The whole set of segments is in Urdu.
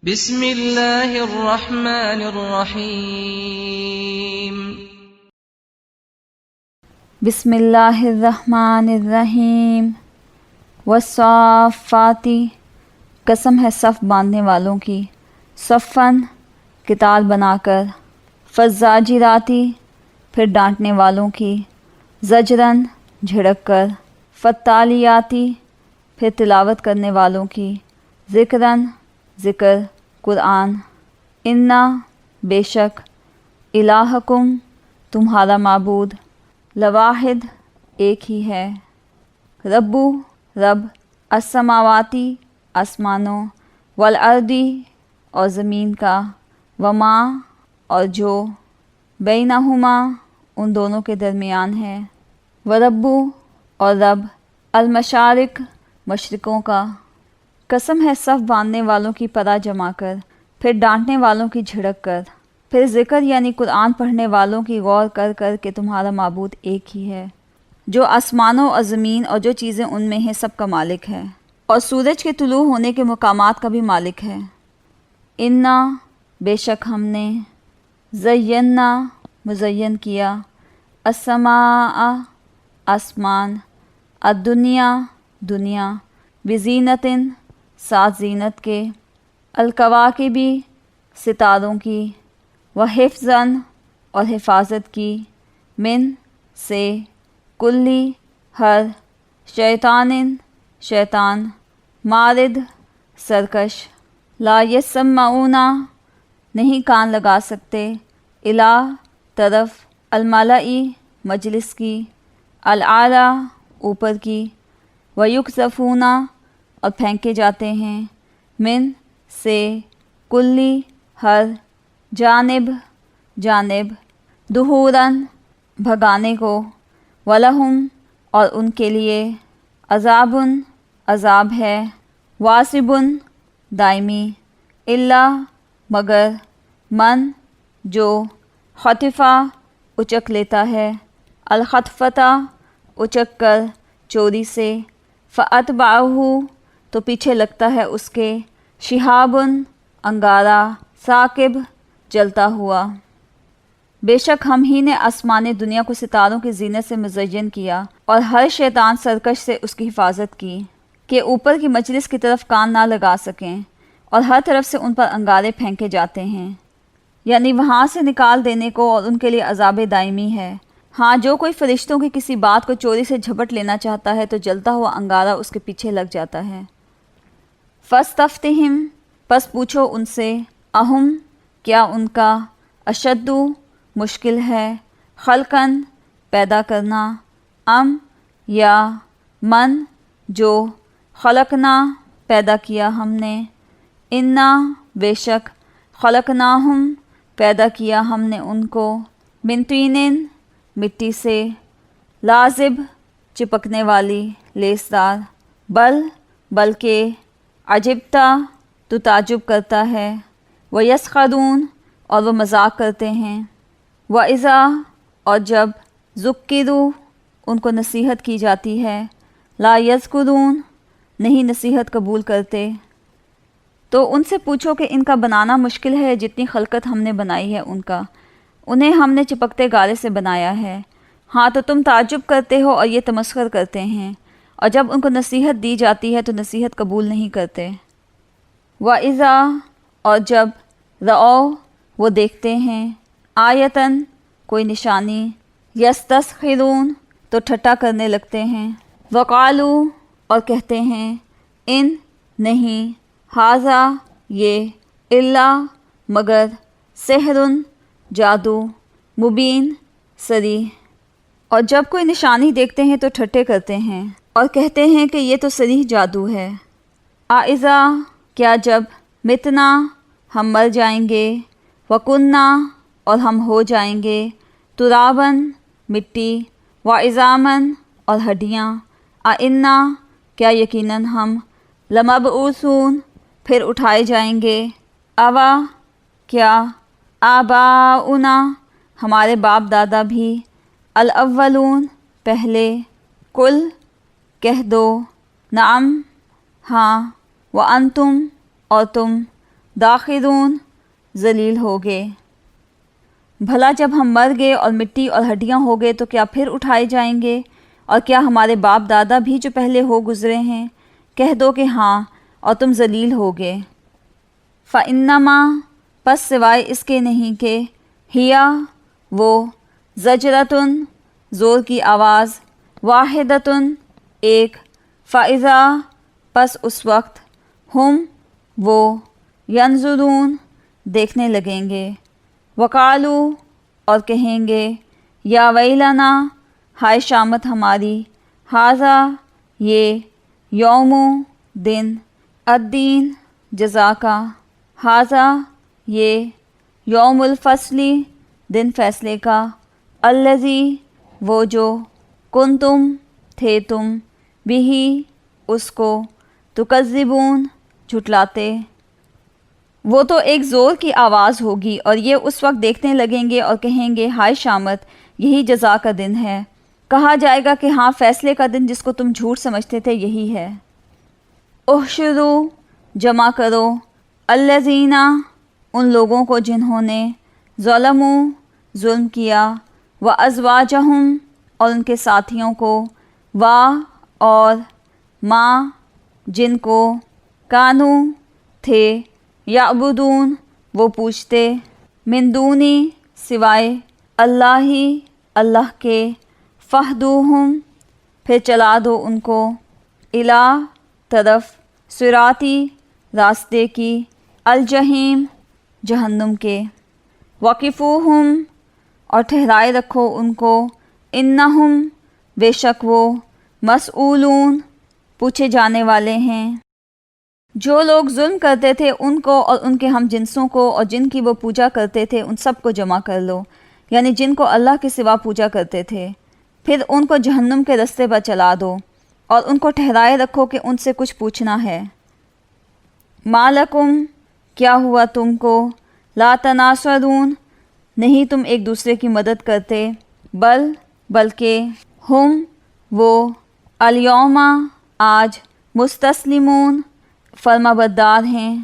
بسم اللہ الرحمن الرحیم بسم اللہ الرحمن الرحیم والصافات، قسم ہے صف باندھنے والوں کی، صفن قطار بنا کر، فالزاجراتی پھر ڈانٹنے والوں کی، زجرن جھڑک کر، فالتالیاتی پھر تلاوت کرنے والوں کی، ذکرن ذکر قرآن، انا بے شک، الہکم تمہارا معبود، لواحد ایک ہی ہے، ربو رب، السماواتی آسمانوں، والارضی اور زمین کا، وما اور جو، بینہما ان دونوں کے درمیان ہے، وربو اور رب، المشارق مشرقوں کا۔ قسم ہے صف باندھنے والوں کی پرا جما کر، پھر ڈانٹنے والوں کی جھڑک کر، پھر ذکر یعنی قرآن پڑھنے والوں کی غور کر کر کہ تمہارا معبود ایک ہی ہے، جو آسمانوں اور زمین اور جو چیزیں ان میں ہیں سب کا مالک ہے، اور سورج کے طلوع ہونے کے مقامات کا بھی مالک ہے۔ انا بے شک ہم نے، زینا مزین کیا، السماء آسمان، الدنیا دنیا، بزینتن ساتھ زینت کے، الکواکبی ستاروں کی، وحفظاً اور حفاظت کی، من سے، کلی ہر، شیطان شیطان، مارد سرکش، لا یسمعون نہیں کان لگا سکتے، الا طرف، الملائی مجلس کی، الاعلی اوپر کی، ویقذفون اور پھینکے جاتے ہیں، من سے، کلی ہر، جانب، دحوراً بھگانے کو، ولہم اور ان کے لیے، عذاب ہے، واصب دائمی، الا مگر، من جو، خطفہ اچک لیتا ہے، الخطفۃ اچک کر، چوری سے، فاتبعہ تو پیچھے لگتا ہے اس کے، شہاب انگارہ، ثاقب جلتا ہوا۔ بے شک ہم ہی نے آسمان دنیا کو ستاروں کی زینت سے مزین کیا، اور ہر شیطان سرکش سے اس کی حفاظت کی، کہ اوپر کی مجلس کی طرف کان نہ لگا سکیں، اور ہر طرف سے ان پر انگارے پھینکے جاتے ہیں، یعنی وہاں سے نکال دینے کو، اور ان کے لیے عذاب دائمی ہے۔ ہاں جو کوئی فرشتوں کی کسی بات کو چوری سے جھپٹ لینا چاہتا ہے تو جلتا ہوا انگارہ اس کے پیچھے لگ جاتا ہے۔ فاستفتہم پس پوچھو ان سے، اہم کیا ان کا، اشد مشکل ہے، خلقاً پیدا کرنا، ام یا من جو، خلقنا پیدا کیا ہم نے، انا بے شک، خلقناہم پیدا کیا ہم نے ان کو، من طین مٹی سے، لازب چپکنے والی، لیسدار، بلکہ، عجبتا تو تعجب کرتا ہے، ویسخرون اور وہ مذاق کرتے ہیں، وَإِذَا اور جب، ذُکِّرُوا ان کو نصیحت کی جاتی ہے، لا یذکرون نہیں نصیحت قبول کرتے۔ تو ان سے پوچھو کہ ان کا بنانا مشکل ہے، جتنی خلقت ہم نے بنائی ہے ان کا، انہیں ہم نے چپکتے گارے سے بنایا ہے، ہاں تو تم تعجب کرتے ہو اور یہ تمسخر کرتے ہیں، اور جب ان کو نصیحت دی جاتی ہے تو نصیحت قبول نہیں کرتے۔ وَإِذَا اور جب، رَأَوْا وہ دیکھتے ہیں، آیتاً کوئی نشانی، یستسخرون تو ٹھٹھا کرنے لگتے ہیں، وقالوا اور کہتے ہیں، ان نہیں، ھذا یہ، الا مگر، سحر جادو، مبین صریح۔ اور جب کوئی نشانی دیکھتے ہیں تو ٹھٹھے کرتے ہیں اور کہتے ہیں کہ یہ تو صریح جادو ہے۔ اذا کیا جب، متنا ہم مر جائیں گے، وکننا اور ہم ہو جائیں گے، ترابن مٹی، وعظامن اور ہڈیاں، انا کیا یقیناً ہم، لمبعوثون پھر اٹھائے جائیں گے، اوا کیا، آباؤنا ہمارے باپ دادا بھی، الاولون پہلے، قل کہہ دو، نعم ہاں، وانتم اور تم، داخرون ذلیل ہو گے۔ بھلا جب ہم مر گئے اور مٹی اور ہڈیاں ہو گئے تو کیا پھر اٹھائے جائیں گے؟ اور کیا ہمارے باپ دادا بھی جو پہلے ہو گزرے ہیں؟ کہہ دو کہ ہاں، اور تم ذلیل ہوگے۔ فَإِنَّمَا پس سوائے اس کے نہیں کہ ہیا وہ زجرتن زور کی آواز، واحدتن ایک، فَإِذَا پس اس وقت ہم وہ ینظرون دیکھنے لگیں گے، وقالو اور کہیں گے یا ویلنا ہائے شامت ہماری، ھذا یہ یوم دن، الدین جزا کا، ھذا یہ یوم الفصل دن فیصلے کا، الذی وہ جو کنتم تھے تم، بہی اس کو، تکذبون جھٹلاتے۔ وہ تو ایک زور کی آواز ہوگی اور یہ اس وقت دیکھنے لگیں گے اور کہیں گے ہائے شامت، یہی جزا کا دن ہے۔ کہا جائے گا کہ ہاں، فیصلے کا دن جس کو تم جھوٹ سمجھتے تھے یہی ہے۔ احشروا جمع کرو، الذین ان لوگوں کو جنہوں نے ظلموا ظلم کیا، وازواجہم اور ان کے ساتھیوں کو، اور ما جن کو، کانو تھے، یعبدون وہ پوچھتے، من دونی سوائے، اللہ کے، فہدوہم پھر چلا دو ان کو، الا طرف، صراطی راستے کی، الجحیم جہنم کے، وقفوہم اور ٹھہرائے رکھو ان کو، انہم بے شک وہ، مسئولون پوچھے جانے والے ہیں۔ جو لوگ ظلم کرتے تھے ان کو اور ان کے ہم جنسوں کو اور جن کی وہ پوجا کرتے تھے ان سب کو جمع کر لو، یعنی جن کو اللہ کے سوا پوجا کرتے تھے، پھر ان کو جہنم کے رستے پر چلا دو اور ان کو ٹھہرائے رکھو کہ ان سے کچھ پوچھنا ہے۔ ما لکم کیا ہوا تم کو، لا تناصرون نہیں تم ایک دوسرے کی مدد کرتے، بلکہ ہم وہ، الیوم آج، مستسلمون فرما بردار ہیں،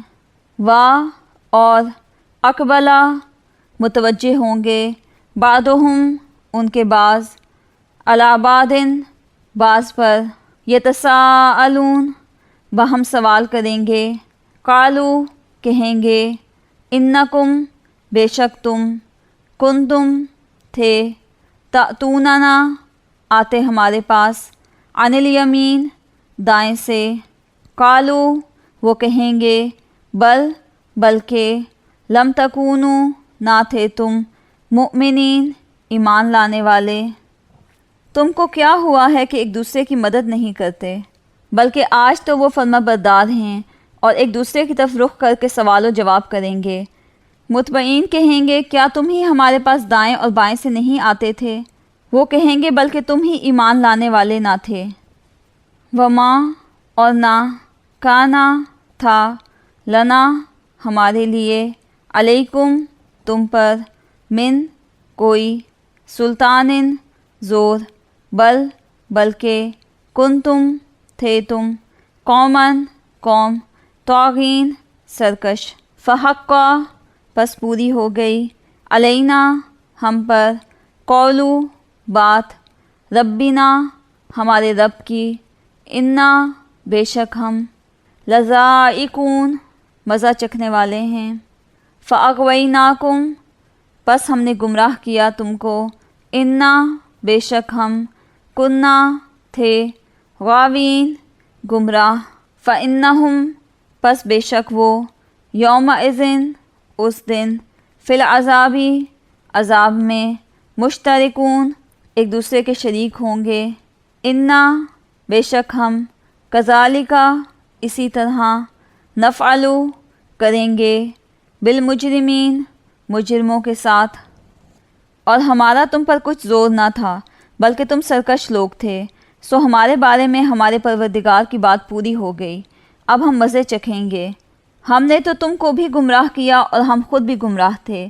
اور اقبلا متوجہ ہوں گے، بعضہم ان کے بعض، علی بعض پر، یتساءلون باہم سوال کریں گے، قالو کہیں گے، انکم بے شک تم، کنتم تھے، تأتوننا آتے ہمارے پاس، عن الیمین دائیں سے، قالو وہ کہیں گے، بلکہ، لم تکونو نہ تھے تم، مؤمنین ایمان لانے والے۔ تم کو کیا ہوا ہے کہ ایک دوسرے کی مدد نہیں کرتے، بلکہ آج تو وہ فرما بردار ہیں اور ایک دوسرے کی طرف رخ کر کے سوال و جواب کریں گے۔ مطمئن کہیں گے کیا تم ہی ہمارے پاس دائیں اور بائیں سے نہیں آتے تھے؟ وہ کہیں گے بلکہ تم ہی ایمان لانے والے نہ تھے۔ وما اور نہ، کانا تھا، لنا ہمارے لیے، علیکم تم پر، من کوئی، سلطان زور، بلکہ، کنتم تھے تم، قومن قوم، طاغین سرکش، فحقا پس پوری ہو گئی، علینا ہم پر، قولو بات، ربنا ہمارے رب کی، انا بے شک ہم، لذائقون مزہ چکھنے والے ہیں، فاغویناکم پس ہم نے گمراہ کیا تم کو، انا بے شک ہم، کنا تھے، غاوین گمراہ، فانہم پس بے شک وہ، یومئذ اس دن، فی العذاب عذاب میں، مشترکون ایک دوسرے کے شریک ہوں گے، انا بے شک ہم، کذالک اسی طرح، نفعل کریں گے، بالمجرمین مجرموں کے ساتھ، اور ہمارا تم پر کچھ زور نہ تھا بلکہ تم سرکش لوگ تھے، سو ہمارے بارے میں ہمارے پروردگار کی بات پوری ہو گئی، اب ہم مزے چکھیں گے۔ ہم نے تو تم کو بھی گمراہ کیا اور ہم خود بھی گمراہ تھے،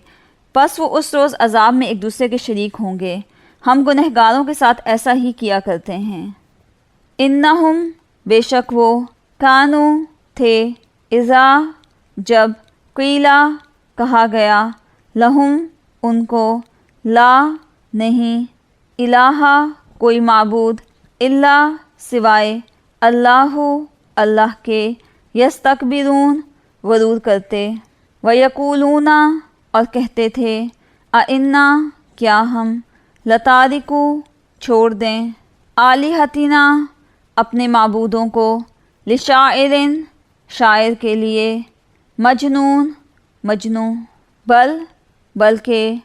پس وہ اس روز عذاب میں ایک دوسرے کے شریک ہوں گے۔ ہم گنہگاروں کے ساتھ ایسا ہی کیا کرتے ہیں۔ انہم بے شک وہ، کانو تھے، اذا جب، قیلا کہا گیا لہم ان کو لا نہیں الہ کوئی معبود الا سوائے اللہ اللہ کے یستکبرون غرور کرتے ویقولون اور کہتے تھے اِنَّا کیا ہم لتارکو چھوڑ دیں آلہتنا اپنے معبودوں کو لشاعرن شاعر کے لیے مجنون بلکہ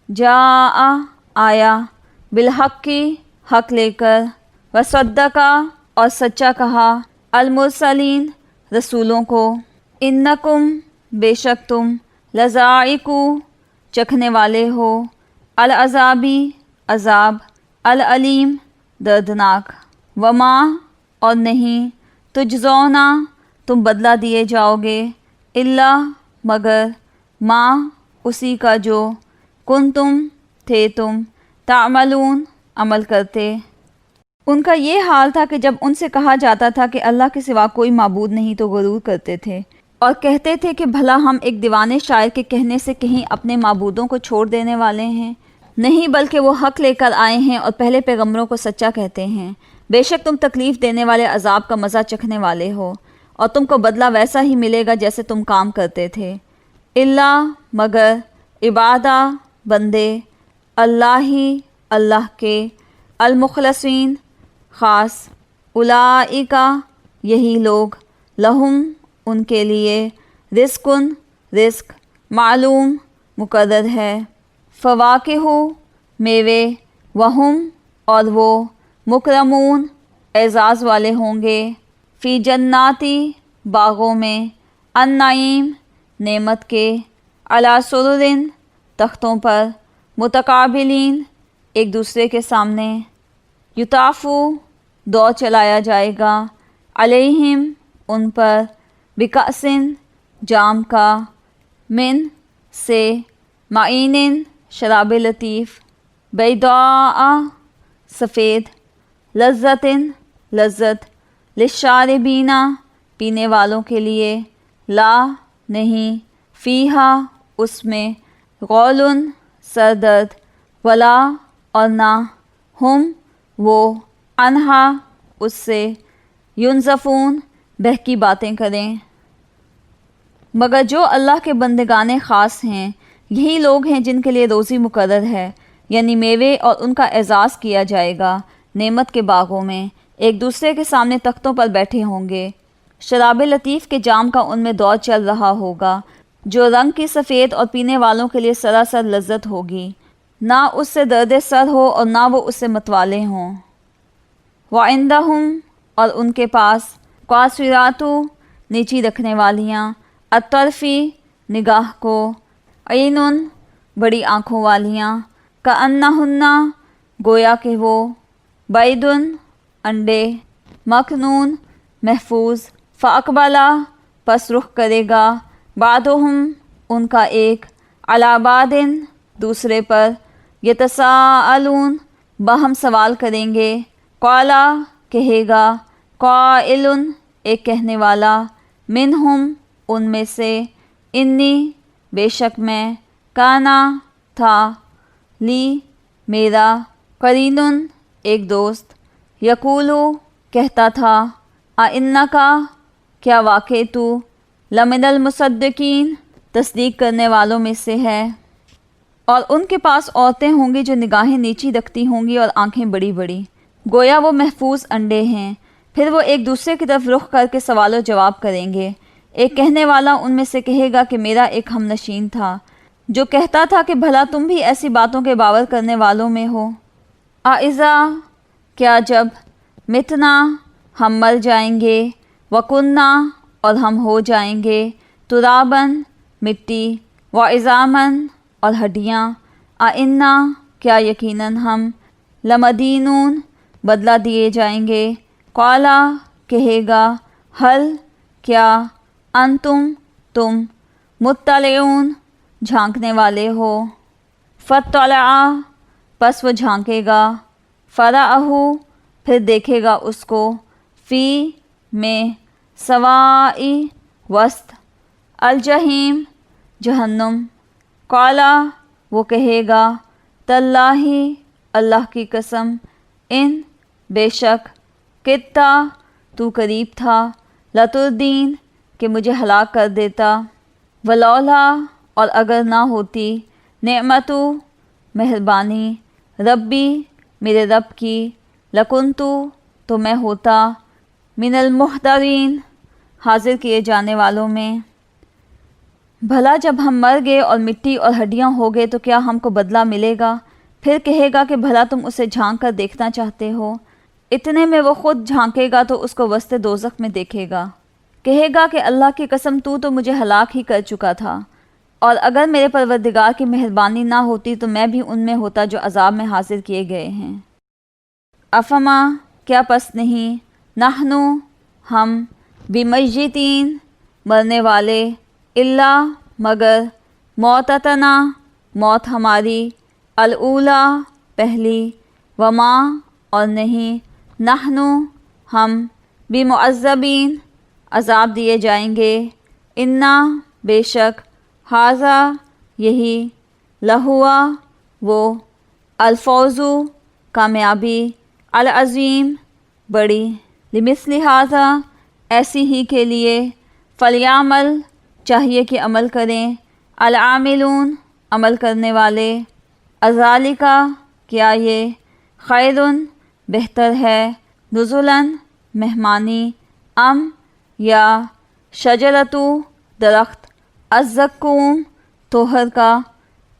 جاء آیا بالحق کی حق لے کر وصدقا اور سچا کہا المرسلین رسولوں کو انکم بے شک تم لذائقو چکھنے والے ہو العذابی عذاب العلیم دردناک وما اور نہیں تجزونا تم بدلہ دیے جاؤ گے الا مگر ما اسی کا جو کنتم تھے تم تعملون عمل کرتے۔ ان کا یہ حال تھا کہ جب ان سے کہا جاتا تھا کہ اللہ کے سوا کوئی معبود نہیں تو غرور کرتے تھے اور کہتے تھے کہ بھلا ہم ایک دیوانے شاعر کے کہنے سے کہیں اپنے معبودوں کو چھوڑ دینے والے ہیں، نہیں بلکہ وہ حق لے کر آئے ہیں اور پہلے پیغمبروں کو سچا کہتے ہیں۔ بے شک تم تکلیف دینے والے عذاب کا مزہ چکھنے والے ہو اور تم کو بدلہ ویسا ہی ملے گا جیسے تم کام کرتے تھے۔ الا مگر عبادہ بندے اللہ کے المخلصین خاص اولئک یہی لوگ لہم ان کے لیے رزق معلوم مقرر ہے فواکہ میوے وہم اور وہ مکرمون اعزاز والے ہوں گے فی جناتی باغوں میں النعیم نعمت کے علی سرر تختوں پر متقابلین ایک دوسرے کے سامنے یطافو دور چلایا جائے گا علیہم ان پر بکأسن جام کا من سے معین شراب لطیف بیضاء سفید لذت للشاربین پینے والوں کے لیے لا نہیں فیہا اس میں غول سردرد ولا اور نہ ہم وہ انہا اس سے ینزفون بہکی باتیں کریں مگر جو اللہ کے بندگان خاص ہیں یہی لوگ ہیں جن کے لیے روزی مقرر ہے یعنی میوے اور ان کا اعزاز کیا جائے گا نعمت کے باغوں میں ایک دوسرے کے سامنے تختوں پر بیٹھے ہوں گے شراب لطیف کے جام کا ان میں دور چل رہا ہوگا جو رنگ کی سفید اور پینے والوں کے لیے سراسر لذت ہوگی نہ اس سے درد سر ہو اور نہ وہ اس سے متوالے ہوں وعندہم اور ان کے پاس قاصرات نیچی رکھنے والیاں الطرفی نگاہ کو عین بڑی آنکھوں والیاں کأنہن گویا کہ وہ بیض انڈے مکنون محفوظ فاقبلا پس رخ کرے گا بعضہم ان کا ایک علی بعض دوسرے پر یتساءلون باہم سوال کریں گے قالا کہے گا قائل ایک کہنے والا منہم ان میں سے انی بے شک میں کانا تھا لی میرا قرین ایک دوست یقولو کہتا تھا اِنَّکَ کیا واقع تو لمن المصدقین تصدیق کرنے والوں میں سے ہے اور ان کے پاس عورتیں ہوں گی جو نگاہیں نیچی رکھتی ہوں گی اور آنکھیں بڑی بڑی گویا وہ محفوظ انڈے ہیں پھر وہ ایک دوسرے کی طرف رخ کر کے سوال و جواب کریں گے ایک کہنے والا ان میں سے کہے گا کہ میرا ایک ہم نشین تھا جو کہتا تھا کہ بھلا تم بھی ایسی باتوں کے باور کرنے والوں میں ہو اَإِذَا کیا جب متنا ہم مر جائیں گے وکننا اور ہم ہو جائیں گے ترابن مٹی وعظامن اور ہڈیاں اِنَّا کیا یقیناً ہم لمدینون بدلہ دیے جائیں گے قالا کہے گا حل کیا انتم تم مطلعون جھانکنے والے ہو فطلع پس وہ جھانکے گا فرعہ پھر دیکھے گا اس کو فی میں سوائی وسط الجحیم جہنم، قالا وہ کہے گا، تاللہ اللہ کی قسم، ان بے شک، کتا تو قریب تھا، لتردین کہ مجھے ہلاک کر دیتا، ولولا اور اگر نہ ہوتی، نعمتو مہربانی، ربی میرے رب کی، لکنتو تو میں ہوتا، من المحضرین حاضر کیے جانے والوں میں۔ بھلا جب ہم مر گئے اور مٹی اور ہڈیاں ہو گئے تو کیا ہم کو بدلہ ملے گا؟ پھر کہے گا کہ بھلا تم اسے جھانک کر دیکھنا چاہتے ہو؟ اتنے میں وہ خود جھانکے گا تو اس کو وسط دوزخ میں دیکھے گا، کہے گا کہ اللہ کی قسم تو مجھے ہلاک ہی کر چکا تھا، اور اگر میرے پروردگار کی مہربانی نہ ہوتی تو میں بھی ان میں ہوتا جو عذاب میں حاضر کیے گئے ہیں۔ افما کیا پس نہیں، نحنو ہم، بمیتین مرنے والے، الا مگر، موتتنا موت ہماری، الاولی پہلی، وما اور نہیں، نحنو ہم، بمعذبین عذاب دیے جائیں گے، انا بے شک، ھذا یہی، لہوا وہ، الفوز کامیابی، العظیم بڑی، لمثل ھذا ایسی ہی کے لیے، فلیعمل چاہیے کہ عمل کریں، العاملون عمل کرنے والے، اذالک کیا یہ، خیرٌ بہتر ہے، نزلاً مہمانی، ام یا، شجرتو درخت، الزقوم طوہر کا،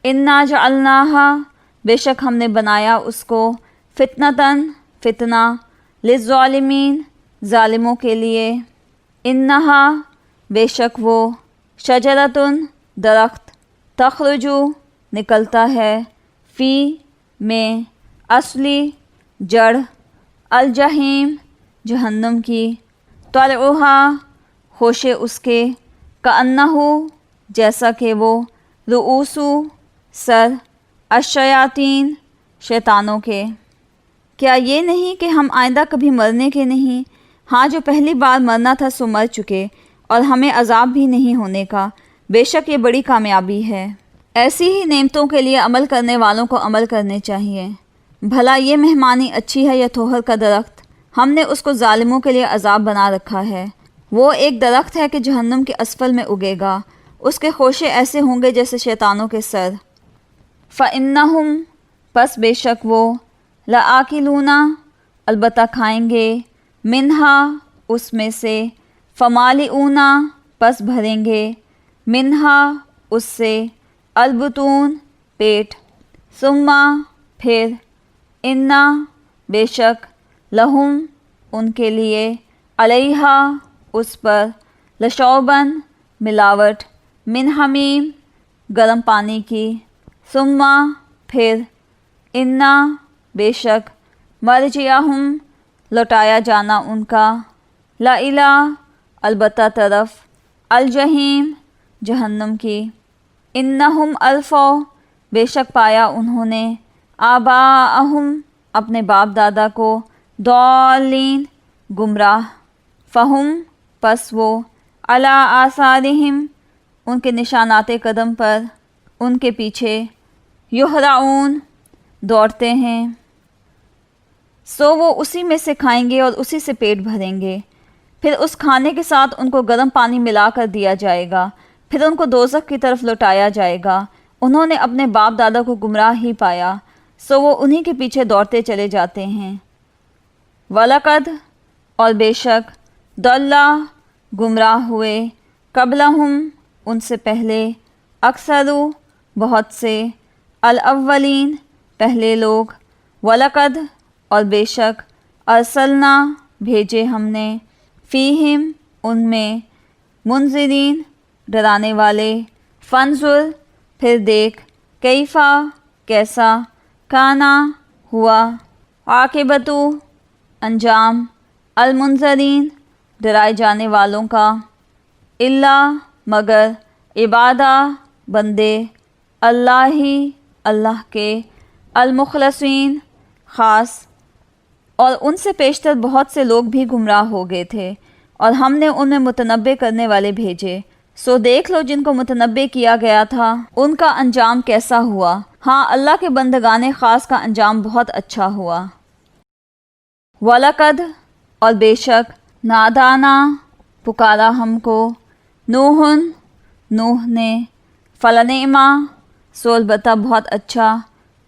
انا جعلناہا بے شک ہم نے بنایا اس کو، فتنتاً فتنہ، للظالمین ظالموں کے لیے، انہا بے شک وہ، شجرتن درخت، تخرجو نکلتا ہے، فی میں، اصلی جڑ، الجحیم جہنم کی، طلعہا خوشے اس کے، کأنہو جیسا کہ وہ، رؤوسو سر، الشیاطین شیطانوں کے، کیا یہ نہیں کہ ہم آئندہ کبھی مرنے کے نہیں؟ ہاں جو پہلی بار مرنا تھا سو مر چکے، اور ہمیں عذاب بھی نہیں ہونے کا، بے شک یہ بڑی کامیابی ہے۔ ایسی ہی نعمتوں کے لیے عمل کرنے والوں کو عمل کرنے چاہیے۔ بھلا یہ مہمانی اچھی ہے یا طوہر کا درخت؟ ہم نے اس کو ظالموں کے لیے عذاب بنا رکھا ہے۔ وہ ایک درخت ہے کہ جہنم کے اسفل میں اگے گا، اس کے خوشے ایسے ہوں گے جیسے شیطانوں کے سر۔ فَإِنَّهُمْ پس بے شک وہ، لَآكِلُونَ البتہ کھائیں گے، مِنْهَا اس میں سے، فَمَالِئُونَ پس بھریں گے، مِنْهَا اس سے، البطون پیٹ، ثم پھر، اِنَّا بے شک، لہم ان کے لیے، علیہا اس پر، لشوبن ملاوٹ، من حمیم گرم پانی کی، ثم پھر، اِنَّا بے شک، مرجعہم لوٹایا جانا ان کا، لَإِلَى البتہ طرف، الجحیم جہنم کی، اِنَّهُمْ أَلْفَوْا بے شک پایا انہوں نے، آباءہم اپنے باپ دادا کو، ضالین گمراہ، فہم پس وہ، علی آثارہم ان کے نشانات قدم پر، ان کے پیچھے، یہرعون دوڑتے ہیں، سو وہ اسی میں سے کھائیں گے اور اسی سے پیٹ بھریں گے۔ پھر اس کھانے کے ساتھ ان کو گرم پانی ملا کر دیا جائے گا، پھر ان کو دوزخ کی طرف لوٹایا جائے گا۔ انہوں نے اپنے باپ دادا کو گمراہ ہی پایا، سو وہ انہی کے پیچھے دوڑتے چلے جاتے ہیں۔ وَلَقَدْ اور بے شک، ضَلَّ گمراہ ہوئے، قبلہم ان سے پہلے، اکثرو بہت سے، الاولین پہلے لوگ، وَلَقَدْ اور بے شک، ارسلنا بھیجے ہم نے، فیہم ان میں، منذرین ڈرانے والے، فانظر پھر دیکھ، کیفا کیسا، کانا ہوا، عاقبتو انجام، المنذرین ڈرائے جانے والوں کا، الا مگر، عبادہ بندے، اللہ کے، المخلصین خاص، اور ان سے پیشتر بہت سے لوگ بھی گمراہ ہو گئے تھے، اور ہم نے ان میں متنبع کرنے والے بھیجے، سو دیکھ لو جن کو متنبع کیا گیا تھا ان کا انجام کیسا ہوا، ہاں اللہ کے بندگان خاص کا انجام بہت اچھا ہوا۔ وَلَقَدْ اور بے شک نادانا پکارا ہم کو، نوح نے، فلنعما سو البتہ بہت اچھا،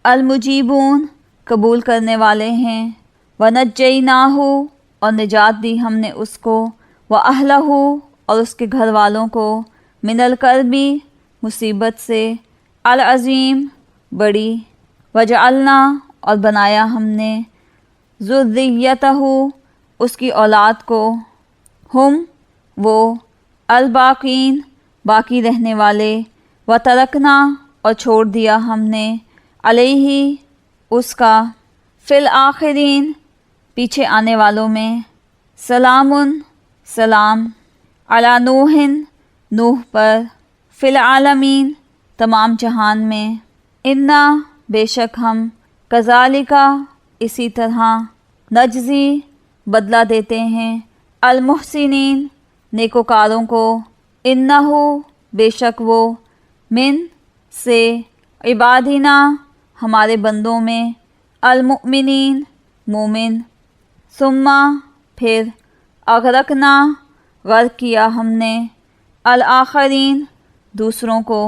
المجیبون قبول کرنے والے ہیں، وَنَجَّيْنَاهُ اور نجات دی ہم نے اس کو، وَأَهْلَهُ اور اس کے گھر والوں کو، من الکرب مصیبت سے، العظیم بڑی، وجعلنا اور بنایا ہم نے، ذریتہ اس کی اولاد کو، ہم وہ، الباقین باقی رہنے والے، وترکنا اور چھوڑ دیا ہم نے، علیہ اس کا، فی الآخرین پیچھے آنے والوں میں، سلام سلام، علی نوح پر، فی العالمین تمام جہان میں، انا بے شک ہم، کذالک اسی طرح، نجزی بدلہ دیتے ہیں، المحسنین نیکوکاروں کو، انہ بے شک وہ، من سے، عبادنا ہمارے بندوں میں، المؤمنین مومن، ثم پھر، اغرقنا غرق کیا ہم نے، الآخرین دوسروں کو۔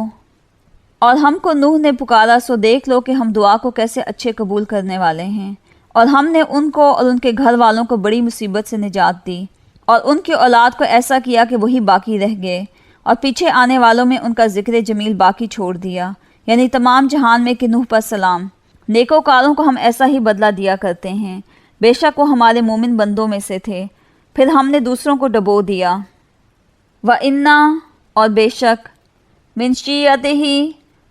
اور ہم کو نوح نے پکارا سو دیکھ لو کہ ہم دعا کو کیسے اچھے قبول کرنے والے ہیں، اور ہم نے ان کو اور ان کے گھر والوں کو بڑی مصیبت سے نجات دی، اور ان کی اولاد کو ایسا کیا کہ وہی باقی رہ گئے، اور پیچھے آنے والوں میں ان کا ذکر جمیل باقی چھوڑ دیا، یعنی تمام جہان میں کہ نوح پر سلام۔ نیکوکاروں کو ہم ایسا ہی بدلہ دیا کرتے ہیں، بے شک وہ ہمارے مومن بندوں میں سے تھے، پھر ہم نے دوسروں کو ڈبو دیا۔ وَإِنَّا اور بے شک، من شیعتہ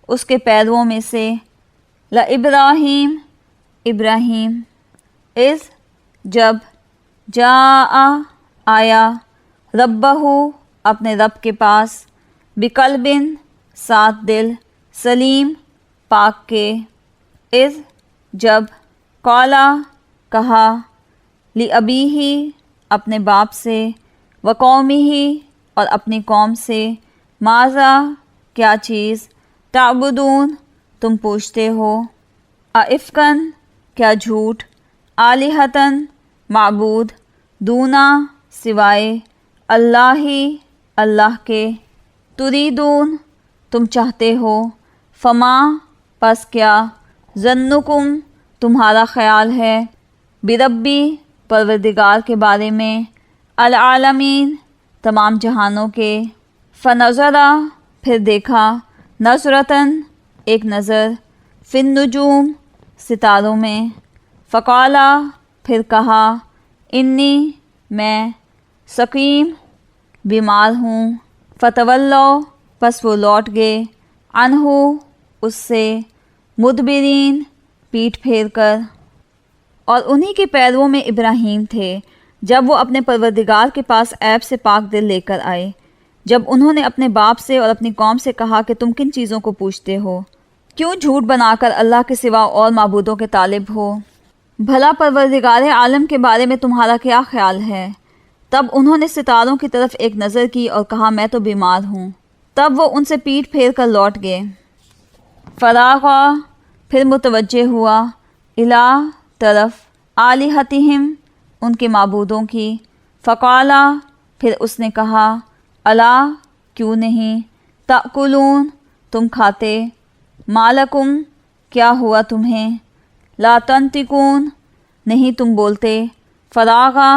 اس کے پیرووں میں سے، لَإِبْرَاہِیم ابراہیم، اذ جب، جاء آیا، ربہ اپنے رب کے پاس، بقلب ساتھ دل، سلیم پاک کے، اذ جب، قالا کہا، لِأَبِیہ اپنے باپ سے، وقومہ اور اپنی قوم سے، ماذا کیا چیز، تعبدون تم پوچھتے ہو، اَإِفْکًا کیا جھوٹ، آلِہَةً معبود، دونا سوائے، اللہ کے، تریدون تم چاہتے ہو، فما پس کیا، ظنکم تمہارا خیال ہے، بربی پروردگار کے بارے میں، العالمین تمام جہانوں کے، فنظرا پھر دیکھا، نظرتاً ایک نظر، فی النجوم ستاروں میں، فقالا پھر کہا، انی میں، سقیم بیمار ہوں، فتولوا پس وہ لوٹ گئے، عنہ اس سے، مدبرین پیٹھ پھیر کر۔ اور انہی کے پیرووں میں ابراہیم تھے جب وہ اپنے پروردگار کے پاس عیب سے پاک دل لے کر آئے، جب انہوں نے اپنے باپ سے اور اپنی قوم سے کہا کہ تم کن چیزوں کو پوچھتے ہو، کیوں جھوٹ بنا کر اللہ کے سوا اور معبودوں کے طالب ہو، بھلا پروردگار عالم کے بارے میں تمہارا کیا خیال ہے؟ تب انہوں نے ستاروں کی طرف ایک نظر کی اور کہا میں تو بیمار ہوں، تب وہ ان سے پیٹھ پھیر کر لوٹ گئے۔ فراغا پھر متوجہ ہوا، الہ طرف، آلہتہم ان کے معبودوں کی، فقالا پھر اس نے کہا، الا کیوں نہیں، تأکلون تم کھاتے، مالکم کیا ہوا تمہیں، لا تنطقون نہیں تم بولتے، فراغا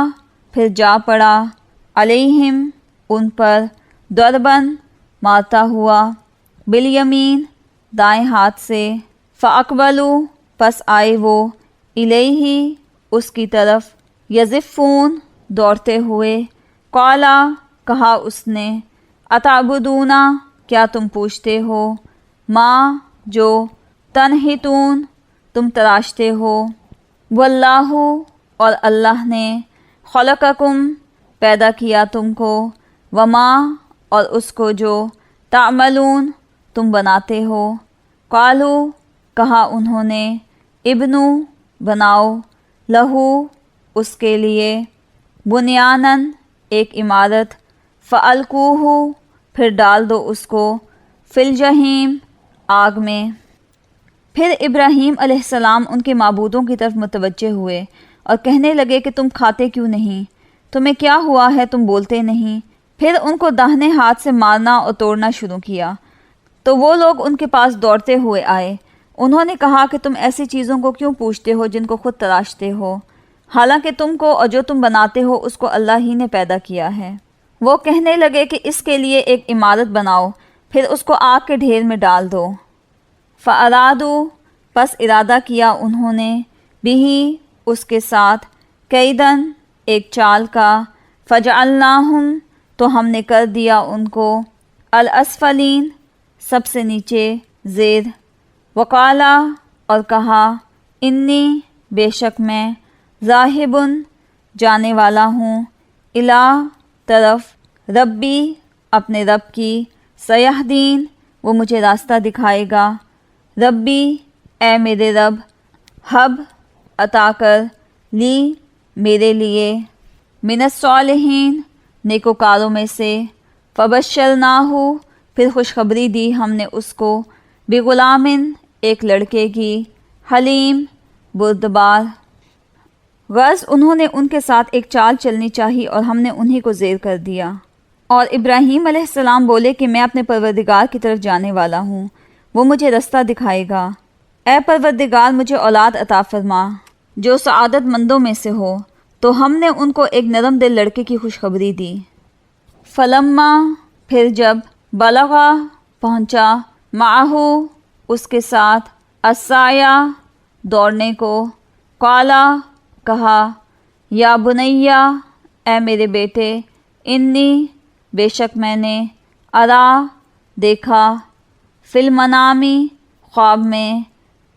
پھر جا پڑا، علیہم ان پر، ضرباً مارتا ہوا، بالیمین دائیں ہاتھ سے، فاقبلوا پس آئے وہ، الیہ اس کی طرف، یزفون دوڑتے ہوئے، قالا کہا اس نے، اتعبدون کیا تم پوچھتے ہو، ما جو، تنحتون تم تراشتے ہو، واللہ اور اللہ نے، خلقکم پیدا کیا تم کو، وما اور اس کو جو، تعملون تم بناتے ہو، قالو کہا انہوں نے، ابنو بناؤ، لہو اس کے لیے، بنیانن ایک عمارت، فالقوہ پھر ڈال دو اس کو فی الجحیم آگ میں۔ پھر ابراہیم علیہ السلام ان کے معبودوں کی طرف متوجہ ہوئے اور کہنے لگے کہ تم کھاتے کیوں نہیں؟ تمہیں کیا ہوا ہے، تم بولتے نہیں؟ پھر ان کو داہنے ہاتھ سے مارنا اور توڑنا شروع کیا تو وہ لوگ ان کے پاس دوڑتے ہوئے آئے۔ انہوں نے کہا کہ تم ایسی چیزوں کو کیوں پوچھتے ہو جن کو خود تراشتے ہو، حالانکہ تم کو اور جو تم بناتے ہو اس کو اللہ ہی نے پیدا کیا ہے۔ وہ کہنے لگے کہ اس کے لیے ایک عمارت بناؤ، پھر اس کو آگ کے ڈھیر میں ڈال دو۔ فَأَرَادُوا پس ارادہ کیا انہوں نے بھی اس کے ساتھ کیدن ایک چال کا، فَجَعَلْنَاهُمْ تو ہم نے کر دیا ان کو الاسفلین سب سے نیچے زیر۔ وقالا اور کہا انی بے شک میں ذاہبن جانے والا ہوں الا طرف ربی اپنے رب کی سیہدین وہ مجھے راستہ دکھائے گا۔ ربی اے میرے رب حب عطا کر لی میرے لیے من الصالحین نیکوکاروں میں سے۔ فبشرناہ پھر خوشخبری دی ہم نے اس کو بغلامن ایک لڑکے کی حلیم بردبار۔ غرض انہوں نے ان کے ساتھ ایک چال چلنی چاہی اور ہم نے انہی کو زیر کر دیا۔ اور ابراہیم علیہ السلام بولے کہ میں اپنے پروردگار کی طرف جانے والا ہوں، وہ مجھے رستہ دکھائے گا۔ اے پروردگار مجھے اولاد عطا فرما جو سعادت مندوں میں سے ہو۔ تو ہم نے ان کو ایک نرم دل لڑکے کی خوشخبری دی۔ فلما پھر جب بلغا پہنچا معہو اس کے ساتھ السعی دوڑنے کو، قالا کہا یا بنیا اے میرے بیٹے انی بے شک میں نے ارا دیکھا فی المنامی خواب میں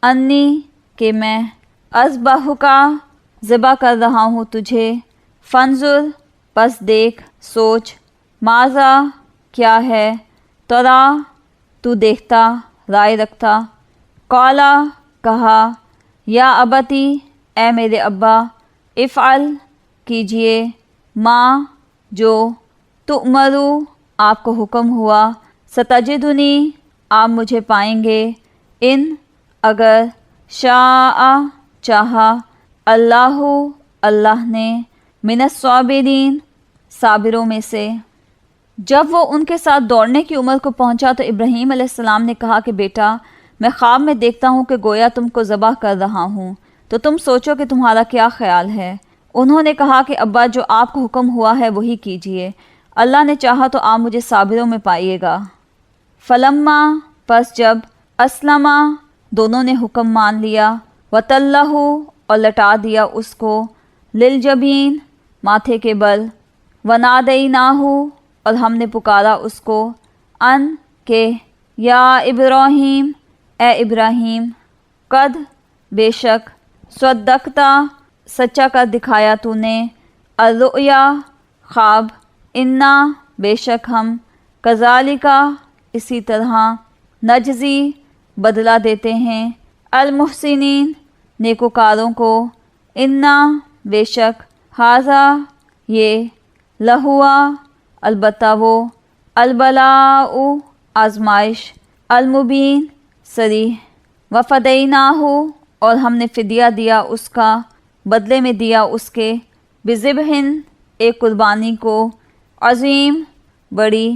انی کہ میں اذبحک ذبح کر رہا ہوں تجھے، فانظر پس دیکھ سوچ، ماذا کیا ہے، ترا تو دیکھتا رائے رکھتا، قالا کہا یا ابتی اے میرے ابا افعل کیجئے ما جو تؤمرو آپ کو حکم ہوا، ستجدنی آپ مجھے پائیں گے، ان اگر شاء چاہا اللہ اللہ نے من الصابرین صابروں میں سے۔ جب وہ ان کے ساتھ دوڑنے کی عمر کو پہنچا تو ابراہیم علیہ السلام نے کہا کہ بیٹا میں خواب میں دیکھتا ہوں کہ گویا تم کو ذبح کر رہا ہوں، تو تم سوچو کہ تمہارا کیا خیال ہے۔ انہوں نے کہا کہ ابا جو آپ کو حکم ہوا ہے وہی کیجئے، اللہ نے چاہا تو آپ مجھے صابروں میں پائیے گا۔ فلما پس جب اسلما دونوں نے حکم مان لیا، وتلہ اور لٹا دیا اس کو للجبین ماتھے کے بل، ونادیناہ اور ہم نے پکارا اس کو ان کہ یا ابراہیم اے ابراہیم قد بے شک صدقتا سچا کر دکھایا تو نے الرؤیا خواب، انا بے شک ہم کذالکا اسی طرح نجزی بدلہ دیتے ہیں المحسنین نیکوکاروں کو، انا بے شک ھذا یہ لہوا البتہ وہ البلاء آزمائش المبین صریح، وفدیناہ اور ہم نے فدیہ دیا اس کا بدلے میں دیا اس کے بذبحٍ ایک قربانی کو عظیم بڑی۔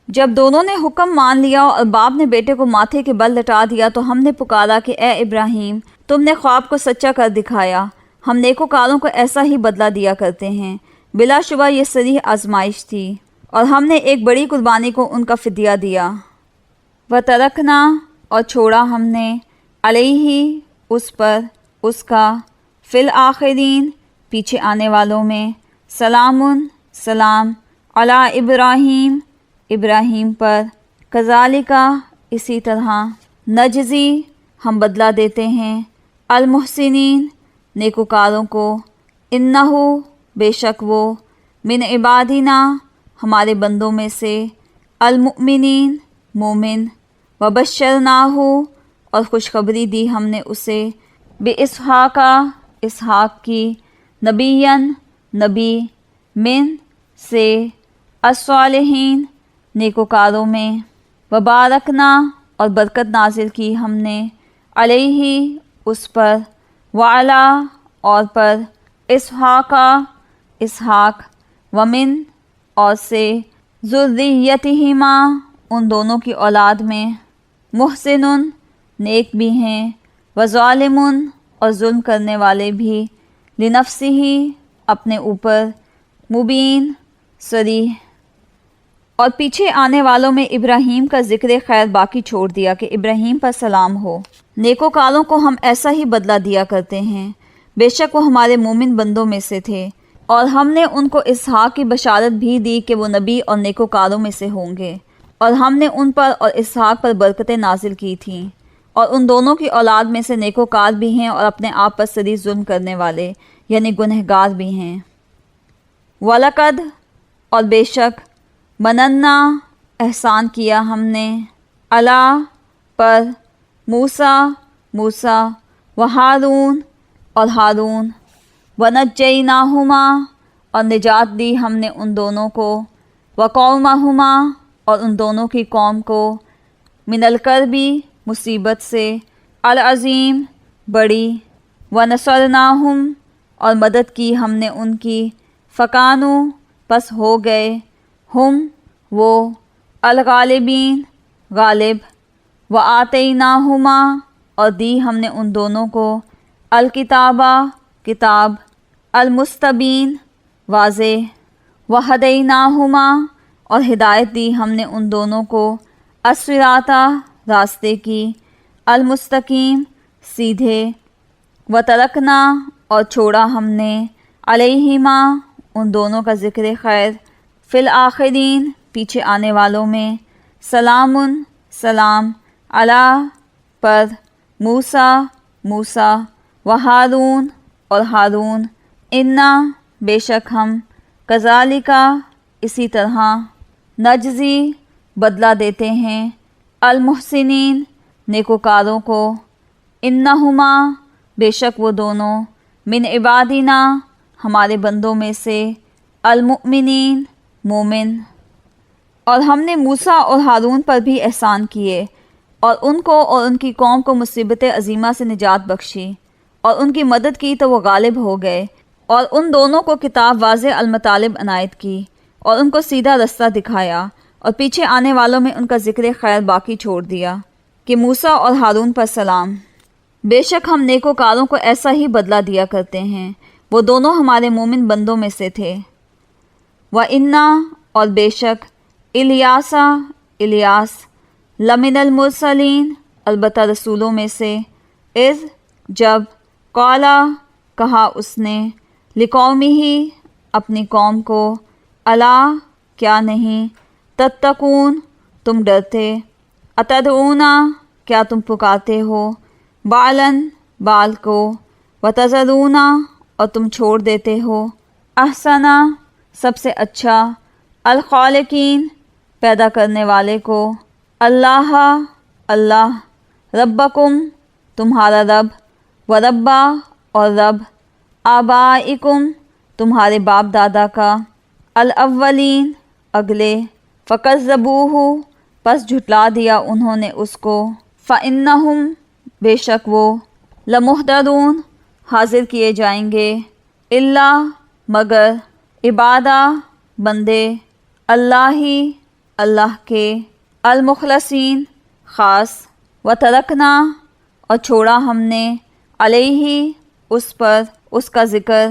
جب دونوں نے حکم مان لیا اور باپ نے بیٹے کو ماتھے کے بل لٹا دیا تو ہم نے پکارا کہ اے ابراہیم تم نے خواب کو سچا کر دکھایا، ہم نیکوکاروں کو ایسا ہی بدلہ دیا کرتے ہیں، بلا شبہ یہ صریح آزمائش تھی، اور ہم نے ایک بڑی قربانی کو ان کا فدیہ دیا۔ وترکنا اور چھوڑا ہم نے علیہ اس پر اس کا فی الآخرین پیچھے آنے والوں میں، سلام سلام علی ابراہیم ابراہیم پر، کذالکا اسی طرح نجزی ہم بدلہ دیتے ہیں المحسنین نیکوکاروں کو، انہ بے شک وہ من عبادنا ہمارے بندوں میں سے، المؤمنین مومن، وبشرناہ اور خوشخبری دی ہم نے اسے باسحاق اسحاق کی، نبیًا نبی، من سے الصالحین نیکوکاروں میں، وبارکنا اور برکت نازل کی ہم نے، علیہ اس پر، وعلا اور پر، اسحاق ومن اور سے، ذریتہما ان دونوں کی اولاد میں، محسن نیک بھی ہیں، وظالم اور ظلم کرنے والے بھی، لنفسہ اپنے اوپر، مبین صریح۔ اور پیچھے آنے والوں میں ابراہیم کا ذکر خیر باقی چھوڑ دیا کہ ابراہیم پر سلام ہو۔ نیکوکاروں کو ہم ایسا ہی بدلہ دیا کرتے ہیں، بے شک وہ ہمارے مومن بندوں میں سے تھے، اور ہم نے ان کو اسحاق کی بشارت بھی دی کہ وہ نبی اور نیکوکاروں میں سے ہوں گے، اور ہم نے ان پر اور اسحاق پر برکتیں نازل کی تھیں، اور ان دونوں کی اولاد میں سے نیکوکار بھی ہیں اور اپنے آپ پر شدید ظلم کرنے والے یعنی گنہگار بھی ہیں۔ وَلَقَدْ اور بے شک، مننا احسان کیا ہم نے، علی پر، موسیٰ و ہارون اور ہارون، وَنَجَّيْنَاهُمَا اور نجات دی ہم نے ان دونوں کو، وَقَوْمَهُمَا اور ان دونوں کی قوم کو، من الکرب مصیبت سے، العظیم بڑی، وَنَصَرْنَاهُمْ اور مدد کی ہم نے ان کی، فَكَانُوا پس ہو گئے، ہم وہ، الغالبین غالب، وَآتَيْنَاهُمَا اور دی ہم نے ان دونوں کو، الکتابہ کتاب، المستبین واضح، وَہَدَيْنَاهُمَا اور ہدایت دی ہم نے ان دونوں کو، الصراط راستے کی، المستقیم سیدھے، وَتَرَکْنَا اور چھوڑا ہم نے، علیہما ان دونوں کا ذکر خیر، فی الآخرین پیچھے آنے والوں میں، سلام سلام، علی پر، موسیٰ و ہارون اور ہارون، انا بے شک ہم، کذالک اسی طرح، نجزی بدلہ دیتے ہیں، المحسنین نیکوکاروں کو، انہما بے شک وہ دونوں، من عبادنا ہمارے بندوں میں سے، المؤمنین مومن۔ اور ہم نے موسیٰ اور ہارون پر بھی احسان کیے، اور ان کو اور ان کی قوم کو مصیبت عظیمہ سے نجات بخشی، اور ان کی مدد کی تو وہ غالب ہو گئے، اور ان دونوں کو کتاب واضح المطالب عنایت کی، اور ان کو سیدھا رستہ دکھایا، اور پیچھے آنے والوں میں ان کا ذکر خیر باقی چھوڑ دیا کہ موسیٰ اور ہارون پر سلام۔ بے شک ہم نیکوکاروں کو ایسا ہی بدلہ دیا کرتے ہیں، وہ دونوں ہمارے مومن بندوں میں سے تھے۔ وَإِنَّا اور بے شک، الیاس، لمن المرسلین البتہ رسولوں میں سے، اذ جب، قالا کہا اس نے، لقومہ اپنی قوم کو، الا کیا نہیں، تتقون تم ڈرتے، اتدعونا کیا تم پکارتے ہو، بعلاً بال کو، وتذرونا اور تم چھوڑ دیتے ہو، احسنا سب سے اچھا، الخالقین پیدا کرنے والے کو، اللہ ربکم تمہارا رب، وربا اور رب، آبائکم تمہارے باپ دادا کا، الاولین اگلے، فکذبوہ پس جھٹلا دیا انہوں نے اس کو، فإنہم بے شک وہ، لمحضرون حاضر کیے جائیں گے، الا مگر، عبادہ بندے، اللہ کے، المخلصین خاص، وترکنا اور چھوڑا ہم نے، علیہ اس پر، اس کا ذکر،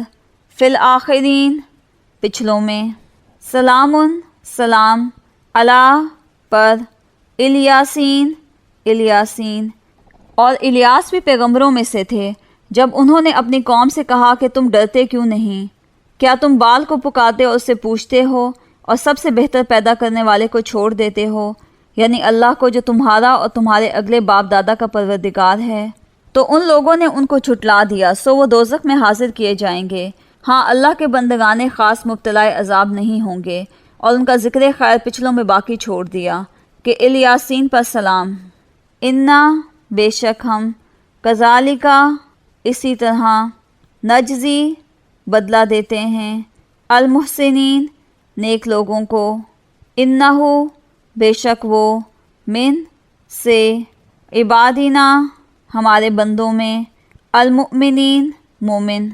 فی الآخرین پچھلوں میں، سلام سلام، علی پر، الیاسین اور الیاس بھی پیغمبروں میں سے تھے، جب انہوں نے اپنی قوم سے کہا کہ تم ڈرتے کیوں نہیں، کیا تم بال کو پکارتے اور اس سے پوچھتے ہو، اور سب سے بہتر پیدا کرنے والے کو چھوڑ دیتے ہو، یعنی اللہ کو جو تمہارا اور تمہارے اگلے باپ دادا کا پروردگار ہے؟ تو ان لوگوں نے ان کو جھٹلا دیا، سو وہ دوزخ میں حاضر کیے جائیں گے۔ ہاں، اللہ کے بندگان خاص مبتلا عذاب نہیں ہوں گے، اور ان کا ذکر خیر پچھلوں میں باقی چھوڑ دیا کہ الیاسین پر سلام۔ انا بے شک ہم، کذالک اسی طرح، نجزی بدلہ دیتے ہیں، المحسنین نیک لوگوں کو، انہو بے شک وہ من سے عبادنا ہمارے بندوں میں المؤمنین مومن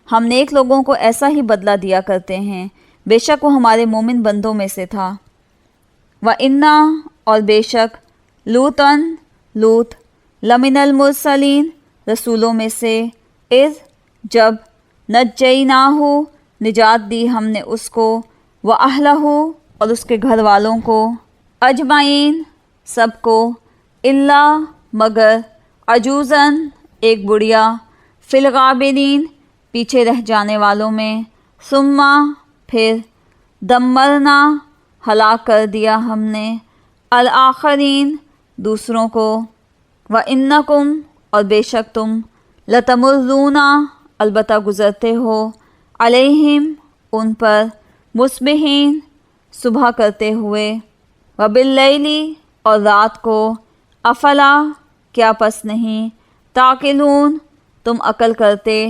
ہم نیک لوگوں کو ایسا ہی بدلہ دیا کرتے ہیں، بے شک وہ ہمارے مومن بندوں میں سے تھا۔ وَإِنَّا اور بے شک لوطن لوط لمن المرسلین رسولوں میں سے، اذ جب نجیناہ نجات دی ہم نے اس کو، وَأَہْلَهُ اور اس کے گھر والوں کو، اجمعین سب کو، الا مگر عجوزن ایک بڑھیا، فی الغابرین پیچھے رہ جانے والوں میں، ثم پھر دمرنا ہلاک کر دیا ہم نے الآخرین دوسروں کو، وَإِنَّكُمْ اور بے شک تم لَتَمُرُّونَ البتہ گزرتے ہو، علیہم ان پر، مصبحین صبح کرتے ہوئے، وَبِاللَّيْلِ اور رات کو، افلا کیا پس نہیں، تعقلون تم عقل کرتے۔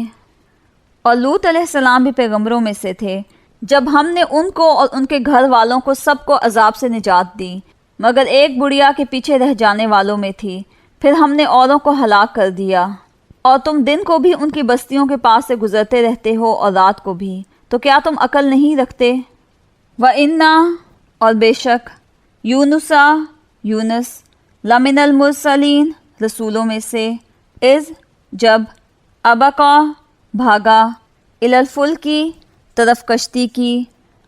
اور لوط علیہ السلام بھی پیغمبروں میں سے تھے، جب ہم نے ان کو اور ان کے گھر والوں کو سب کو عذاب سے نجات دی، مگر ایک بڑھیا کے پیچھے رہ جانے والوں میں تھی، پھر ہم نے اوروں کو ہلاک کر دیا۔ اور تم دن کو بھی ان کی بستیوں کے پاس سے گزرتے رہتے ہو اور رات کو بھی، تو کیا تم عقل نہیں رکھتے؟ وَإِنَّا اور بے شک یونسا یونس لمن المرسلین رسولوں میں سے، اذ جب ابقا بھاگا الی الفلکی طرف کشتی کی،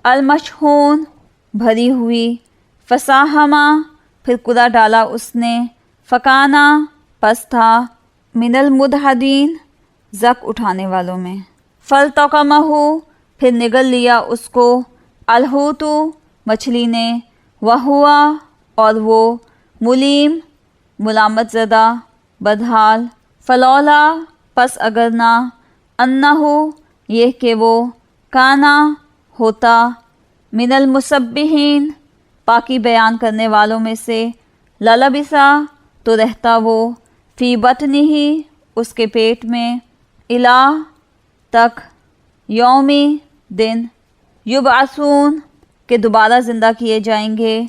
المشحون بھری ہوئی، فساہما پھر کدا ڈالا اس نے، فکانا پس تھا، من المدحدین زک اٹھانے والوں میں، فالتقمہ پھر نگل لیا اس کو، الحوت مچھلی نے، وہوا اور وہ، ملیم ملامت زدہ بدحال، فلولا پس اگر نہ، انہو یہ کہ وہ، کانا ہوتا، من المسبحین پاکی بیان کرنے والوں میں سے، للبسا تو رہتا وہ، فی بطنہ اس کے پیٹ میں، الہ تک، یومی دن، یبعثون کہ دوبارہ زندہ کیے جائیں گے۔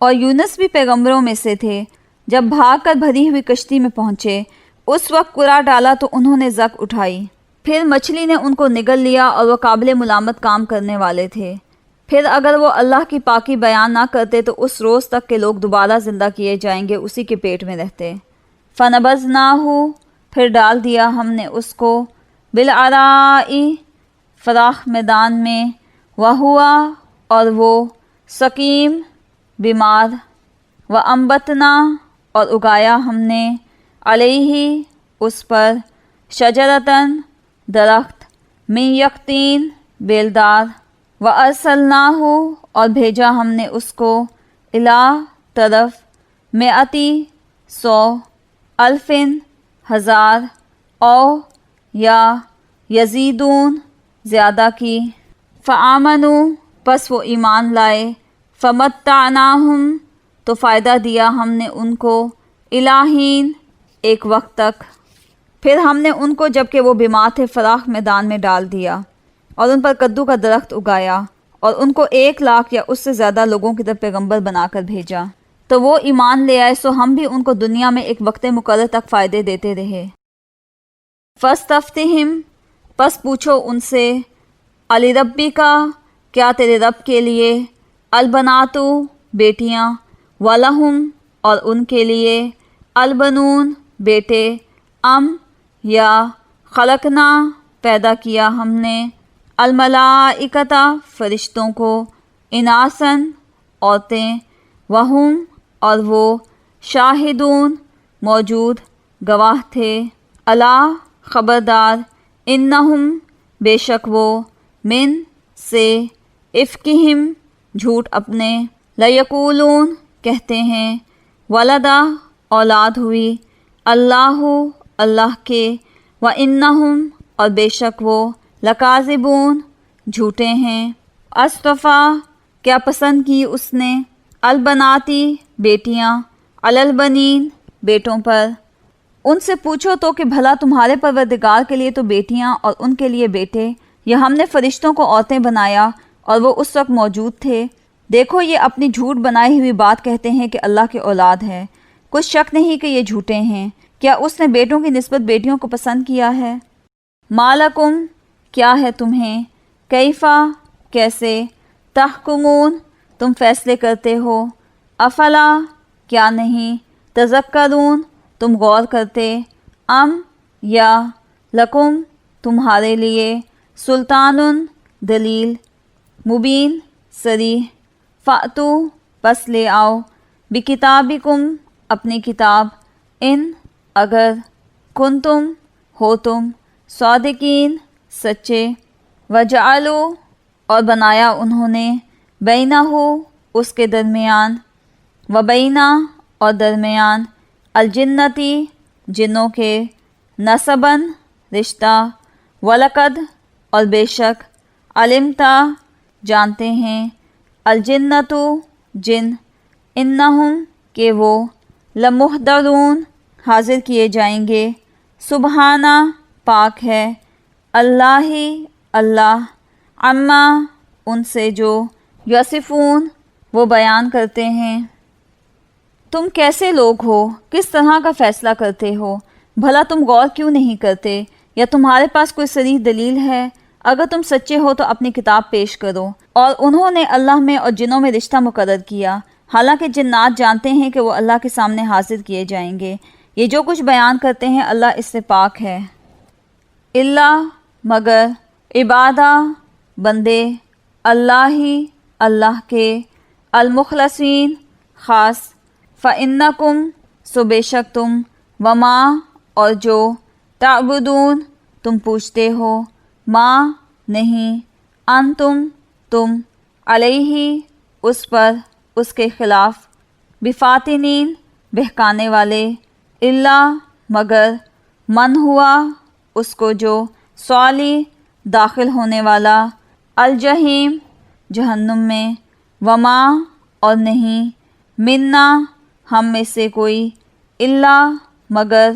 اور یونس بھی پیغمبروں میں سے تھے، جب بھاگ کر بھری ہوئی کشتی میں پہنچے، اس وقت کرا ڈالا تو انہوں نے زک اٹھائی، پھر مچھلی نے ان کو نگل لیا اور وہ قابل ملامت کام کرنے والے تھے۔ پھر اگر وہ اللہ کی پاکی بیان نہ کرتے تو اس روز تک کہ لوگ دوبارہ زندہ کیے جائیں گے اسی کے پیٹ میں رہتے۔ فَنَبَذْنَاهُ پھر ڈال دیا ہم نے اس کو، بِالْعَرَاءِ فراخ میدان میں، وَهُوَ اور وہ، سقیم بیمار، وَأَنبَتْنَا اور اگایا ہم نے، علیہ اس پر، شجرتاً درخت، من یقطین بیلدار، وَأَرْسَلْنَاهُ اور بھیجا ہم نے اس کو، الی طرف، مئتی 100، الفن ہزار، او یا یزیدون زیادہ کی، فآمنوا پس وہ ایمان لائے، فمتعناہم تو فائدہ دیا ہم نے ان کو، الہین ایک وقت تک، پھر ہم نے ان کو جبکہ وہ بیمار تھے فراخ میدان میں ڈال دیا، اور ان پر کدو کا درخت اگایا، اور ان کو 1,00,000 یا اس سے زیادہ لوگوں کی طرف پیغمبر بنا کر بھیجا، تو وہ ایمان لے آئے، سو ہم بھی ان کو دنیا میں ایک وقت مقرر تک فائدے دیتے رہے۔ فَاسْتَفْتِهِمْ پس پوچھو ان سے، عَلِرَبِّكَ کیا تیرے رب کے لیے، البناتُ بیٹیاں، وَلَهُمْ اور ان کے لیے، البنون بیٹے، ام یا خلقنا پیدا کیا ہم نے، الملائکۃ فرشتوں کو، اناسن عورتیں، وہم اور وہ، شاہدون موجود گواہ تھے، الا خبردار، انہم بے شک وہ، من سے، افکہم جھوٹ اپنے، لیقولون کہتے ہیں، ولدہ اولاد ہوئی، اللہ اللہ کے، وانہم اور بے شک وہ، لکاذبون جھوٹے ہیں، اصطفیٰ کیا پسند کی اس نے، البناتی بیٹیاں، علی البنین بیٹوں پر، ان سے پوچھو تو کہ بھلا تمہارے پروردگار کے لیے تو بیٹیاں اور ان کے لیے بیٹے، یا ہم نے فرشتوں کو عورتیں بنایا اور وہ اس وقت موجود تھے، دیکھو یہ اپنی جھوٹ بنائی ہوئی بات کہتے ہیں کہ اللہ کی اولاد ہے، کچھ شک نہیں کہ یہ جھوٹے ہیں۔ کیا اس نے بیٹوں کی نسبت بیٹیوں کو پسند کیا ہے؟ مالکم کیا ہے تمہیں، کیفا کیسے، تحکمون تم فیصلے کرتے ہو، افلا کیا نہیں، تذکرون تم غور کرتے، ام یا لکم تمہارے لیے، سلطان دلیل، مبین صریح، فاتو پس لے آؤ، بکتابکم اپنی کتاب، ان اگر کنتم ہو تم صادقین سچے، وجعلو اور بنایا انہوں نے، بینہ اس کے درمیان، وبینہ اور درمیان، الجنتی جنوں کے، نسباً رشتہ، ولقد اور بے شک، علمتا جانتے ہیں، الجنتو جن، انہم کہ وہ، لمحضرون حاضر کیے جائیں گے، سبحانہ پاک ہے، اللہ اللہ، عما ان سے جو، یصفون وہ بیان کرتے ہیں۔ تم کیسے لوگ ہو، کس طرح کا فیصلہ کرتے ہو، بھلا تم غور کیوں نہیں کرتے، یا تمہارے پاس کوئی صریح دلیل ہے؟ اگر تم سچے ہو تو اپنی کتاب پیش کرو۔ اور انہوں نے اللہ میں اور جنوں میں رشتہ مقرر کیا، حالانکہ جنات جانتے ہیں کہ وہ اللہ کے سامنے حاضر کیے جائیں گے۔ یہ جو کچھ بیان کرتے ہیں اللہ اس سے پاک ہے۔ اللہ مگر، عبادہ بندے، اللہ ہی اللہ کے، المخلصین خاص، فَإِنَّكُمْ سو بے شک تم، وما اور جو، تعبدون تم پوچھتے ہو، ما نہیں، انتم تم، علیہ اس پر، اس کے خلاف، بفاتنین بہکانے والے، اللہ مگر، من ہوا اس کو جو، صالی داخل ہونے والا، الجحیم جہنم میں، وما اور نہیں، منا ہم میں سے کوئی، اللہ مگر،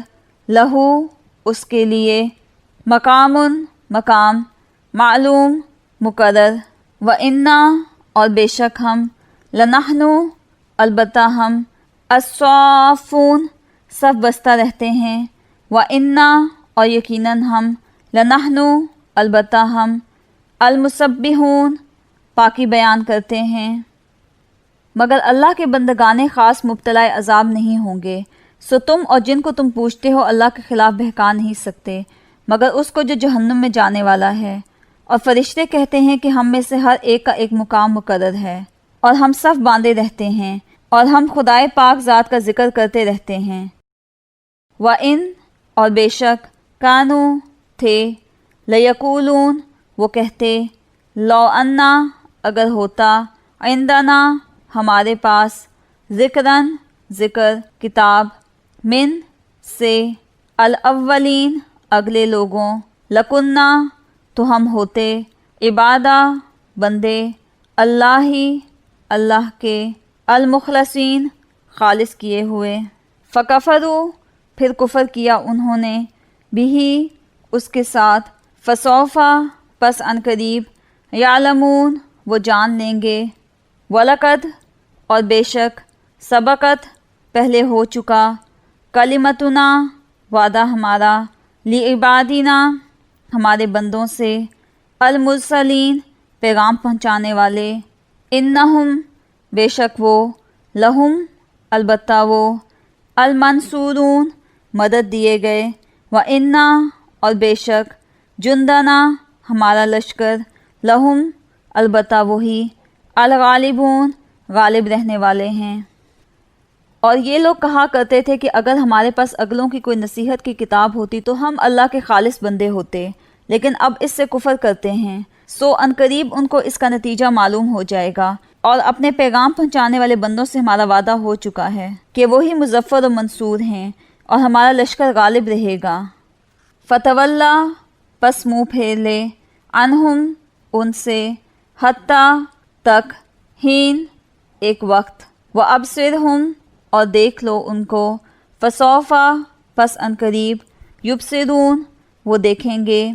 لہو اس کے لیے، مقام مقام، معلوم مقرر، وَإِنَّا اور بے شک ہم، لَنَحْنُ البتہ ہم، الصَّافُّونَ صف بستہ رہتے ہیں، وَإِنَّا اور یقیناً ہم، لَنَحْنُ البتہ ہم، المسبحون پاکی بیان کرتے ہیں۔ مگر اللہ کے بندگان خاص مبتلا عذاب نہیں ہوں گے، سو تم اور جن کو تم پوچھتے ہو اللہ کے خلاف بہکا نہیں سکتے مگر اس کو جو جہنم میں جانے والا ہے۔ اور فرشتے کہتے ہیں کہ ہم میں سے ہر ایک کا ایک مقام مقرر ہے، اور ہم صف باندھے رہتے ہیں، اور ہم خدائے پاک ذات کا ذکر کرتے رہتے ہیں۔ وَإِن اور بے شک، کانو تھے، لیقولون وہ کہتے، لو انا اگر ہوتا، عندنا ہمارے پاس، ذکراً ذکر، کتاب، من سے، الاولین اگلے لوگوں، لکنہ تو ہم ہوتے، عبادہ بندے، اللہ اللہ کے، المخلصین خالص کیے ہوئے، فکفروا پھر کفر کیا انہوں نے، بھی اس کے ساتھ، فسوفا پس عنقریب، یعلمون وہ جان لیں گے، ولقد اور بے شک، سبقت پہلے ہو چکا، کلمتنا وعدہ ہمارا، لعبادنا ہمارے بندوں سے، المرسلین پیغام پہنچانے والے، انہم بے شک وہ، لہم البتہ وہ، المنصورون مدد دیے گئے، وَإِنَّا اور بے شک، جندنا ہمارا لشکر، لہم البتہ وہی، الغالبون غالب رہنے والے ہیں۔ اور یہ لوگ کہا کرتے تھے کہ اگر ہمارے پاس اگلوں کی کوئی نصیحت کی کتاب ہوتی تو ہم اللہ کے خالص بندے ہوتے، لیکن اب اس سے کفر کرتے ہیں، سو عنقریب ان کو اس کا نتیجہ معلوم ہو جائے گا، اور اپنے پیغام پہنچانے والے بندوں سے ہمارا وعدہ ہو چکا ہے کہ وہی مظفر و منصور ہیں، اور ہمارا لشکر غالب رہے گا۔ فتولا پس منہ پھیر لے، عنہم ان سے، حتیٰ تک، ہین ایک وقت، وابصرہم اور دیکھ لو ان کو، فسوفا پس عنقریب، یبصرون وہ دیکھیں گے،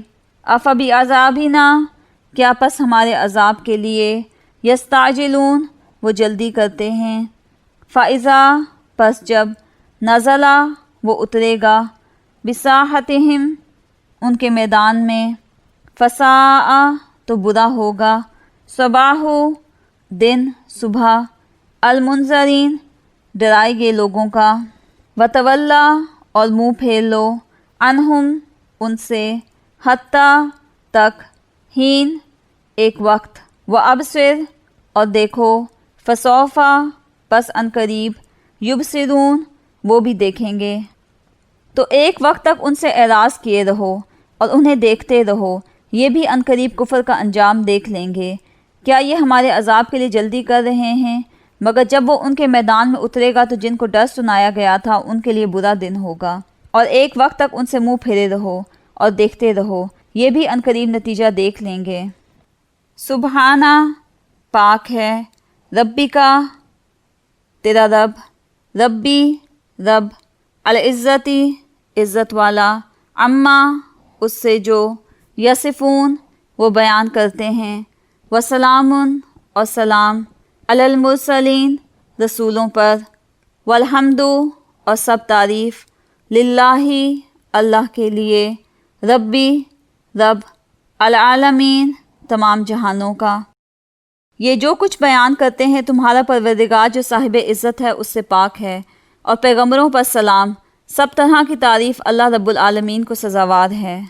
افبعذابنا کیا پس ہمارے عذاب کے لیے، یستعجلون وہ جلدی کرتے ہیں۔ فَإِذَا پس جب نزلہ وہ اترے گا بِسَاحَتِهِمْ ان کے میدان میں، فَسَاءَ تو برا ہوگا، صباح دن صبح، المنذرین ڈرائے گئے لوگوں کا، وَتَوَلَّا اور منہ پھیر لو، عنہم ان سے، حتیٰ تک، ہین ایک وقت، وَأَبْصِرْ اور دیکھو، فَسَوْفَ پس عنقریب، یُبْصِرُونَ وہ بھی دیکھیں گے۔ تو ایک وقت تک ان سے اعراض کیے رہو اور انہیں دیکھتے رہو، یہ بھی عنقریب کفر کا انجام دیکھ لیں گے۔ کیا یہ ہمارے عذاب کے لیے جلدی کر رہے ہیں؟ مگر جب وہ ان کے میدان میں اترے گا تو جن کو ڈر سنایا گیا تھا ان کے لیے برا دن ہوگا، اور ایک وقت تک ان سے منہ پھیرے رہو اور دیکھتے رہو، یہ بھی عنقریب نتیجہ دیکھ لیں گے۔ سبحانہ پاک ہے، ربی کا تیرا رب، ربی رب، العزتی عزت والا، عما اس سے جو، یصفون وہ بیان کرتے ہیں، وسلام اور سلام، علی المرسلین رسولوں پر، والحمد اور سب تعریف، للہ اللہ کے لیے، ربی رب، العالمین تمام جہانوں کا۔ یہ جو کچھ بیان کرتے ہیں تمہارا پروردگار جو صاحب عزت ہے اس سے پاک ہے، اور پیغمبروں پر سلام، سب طرح کی تعریف اللہ رب العالمین کو سزاوار ہے۔